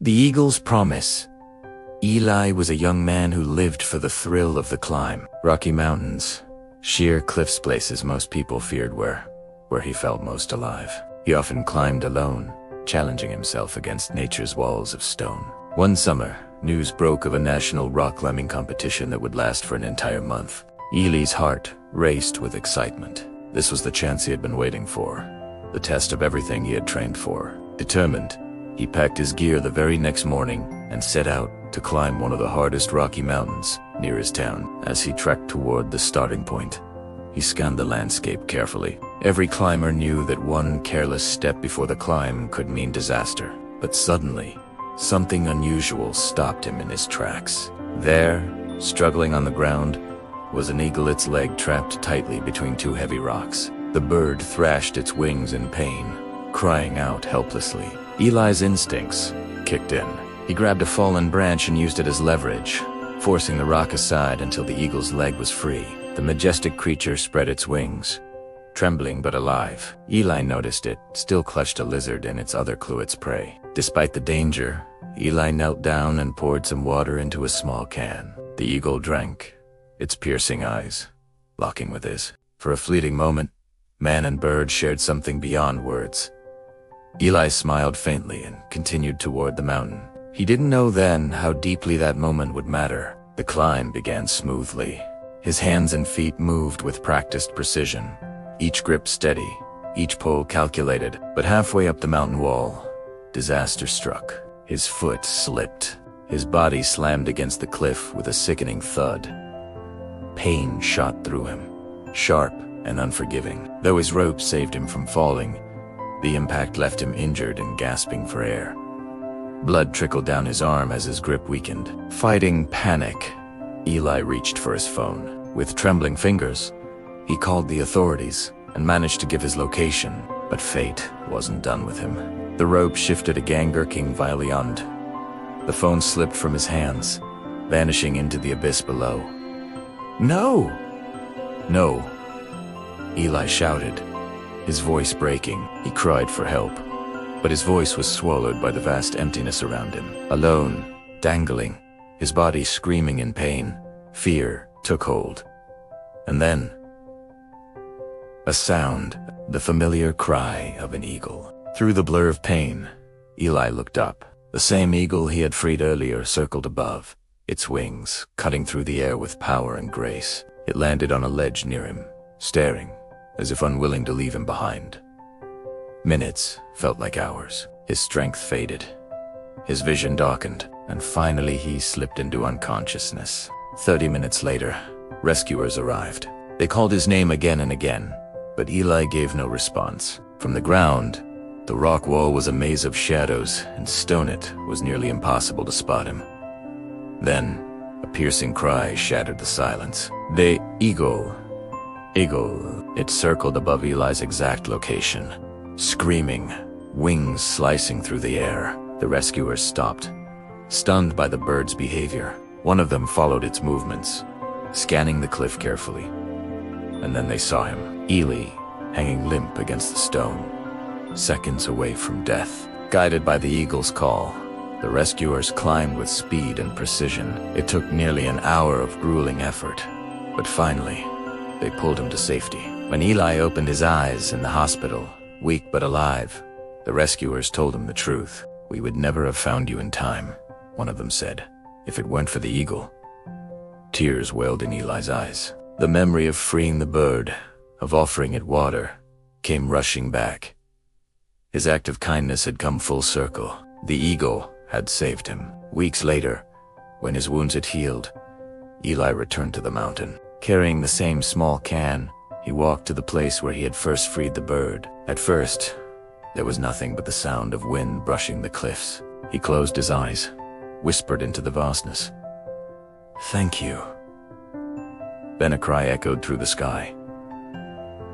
The Eagle's Promise. Eli was a young man who lived for the thrill of the climb. Rocky Mountains, sheer cliffs, places most people feared where he felt most alive. He often climbed alone, challenging himself against nature's walls of stone. One summer, news broke of a national rock climbing competition that would last for an entire month. Eli's heart raced with excitement. This was the chance he had been waiting for, the test of everything he had trained for. Determined, he packed his gear the very next morning and set out to climb one of the hardest Rocky Mountains near his town. As he trekked toward the starting point, he scanned the landscape carefully. Every climber knew that one careless step before the climb could mean disaster. But suddenly, something unusual stopped him in his tracks. There, struggling on the ground, was an eagle, its leg trapped tightly between two heavy rocks. The bird thrashed its wings in pain, crying out helplessly. Eli's instincts kicked in. He grabbed a fallen branch and used it as leverage, forcing the rock aside until the eagle's leg was free. The majestic creature spread its wings, trembling but alive. Eli noticed it still clutched a lizard in its other claw, its prey. Despite the danger, Eli knelt down and poured some water into a small can. The eagle drank, its piercing eyes locking with his. For a fleeting moment, man and bird shared something beyond words. Eli smiled faintly and continued toward the mountain. He didn't know then how deeply that moment would matter. The climb began smoothly. His hands and feet moved with practiced precision, each grip steady, each pull calculated. But halfway up the mountain wall, disaster struck. His foot slipped. His body slammed against the cliff with a sickening thud. Pain shot through him, sharp and unforgiving. Though his rope saved him from falling, the impact left him injured and gasping for air. Blood trickled down his arm as his grip weakened. Fighting panic, Eli reached for his phone. With trembling fingers, he called the authorities and managed to give his location, but fate wasn't done with him. The rope shifted again, gurking violent. The phone slipped from his hands, vanishing into the abyss below. "No! No!" Eli shouted, his voice breaking. He cried for help, but his voice was swallowed by the vast emptiness around him. Alone, dangling, his body screaming in pain, fear took hold. And then, a sound, the familiar cry of an eagle. Through the blur of pain, Eli looked up. The same eagle he had freed earlier circled above, its wings cutting through the air with power and grace. It landed on a ledge near him, staring, as if unwilling to leave him behind. Minutes felt like hours. His strength faded. His vision darkened, and finally he slipped into unconsciousness. 30 minutes later, rescuers arrived. They called his name again and again, but Eli gave no response. From the ground, the rock wall was a maze of shadows, and stone it was nearly impossible to spot him. Then, a piercing cry shattered the silence. The eagle. It circled above Eli's exact location, screaming, wings slicing through the air. The rescuers stopped, stunned by the bird's behavior. One of them followed its movements, scanning the cliff carefully. And then they saw him, Eli, hanging limp against the stone, seconds away from death. Guided by the eagle's call, the rescuers climbed with speed and precision. It took nearly an hour of grueling effort, but finally, they pulled him to safety. When Eli opened his eyes in the hospital, weak but alive, the rescuers told him the truth. "We would never have found you in time," one of them said, "if it weren't for the eagle." Tears welled in Eli's eyes. The memory of freeing the bird, of offering it water, came rushing back. His act of kindness had come full circle. The eagle had saved him. Weeks later, when his wounds had healed, Eli returned to the mountain. Carrying the same small can, he walked to the place where he had first freed the bird. At first, there was nothing but the sound of wind brushing the cliffs. He closed his eyes, whispered into the vastness, "Thank you." Then a cry echoed through the sky.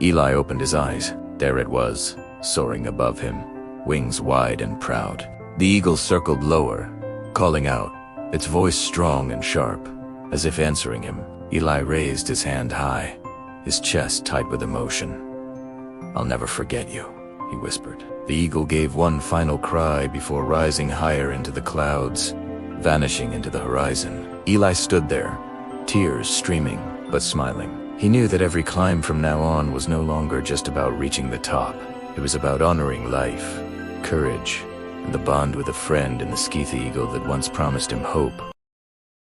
Eli opened his eyes. There it was, soaring above him, wings wide and proud. The eagle circled lower, calling out, its voice strong and sharp, as if answering him. Eli raised his hand high, his chest tight with emotion. "I'll never forget you," he whispered. The eagle gave one final cry before rising higher into the clouds, vanishing into the horizon. Eli stood there, tears streaming, but smiling. He knew that every climb from now on was no longer just about reaching the top. It was about honoring life, courage, and the bond with a friend in the Skeethy eagle that once promised him hope,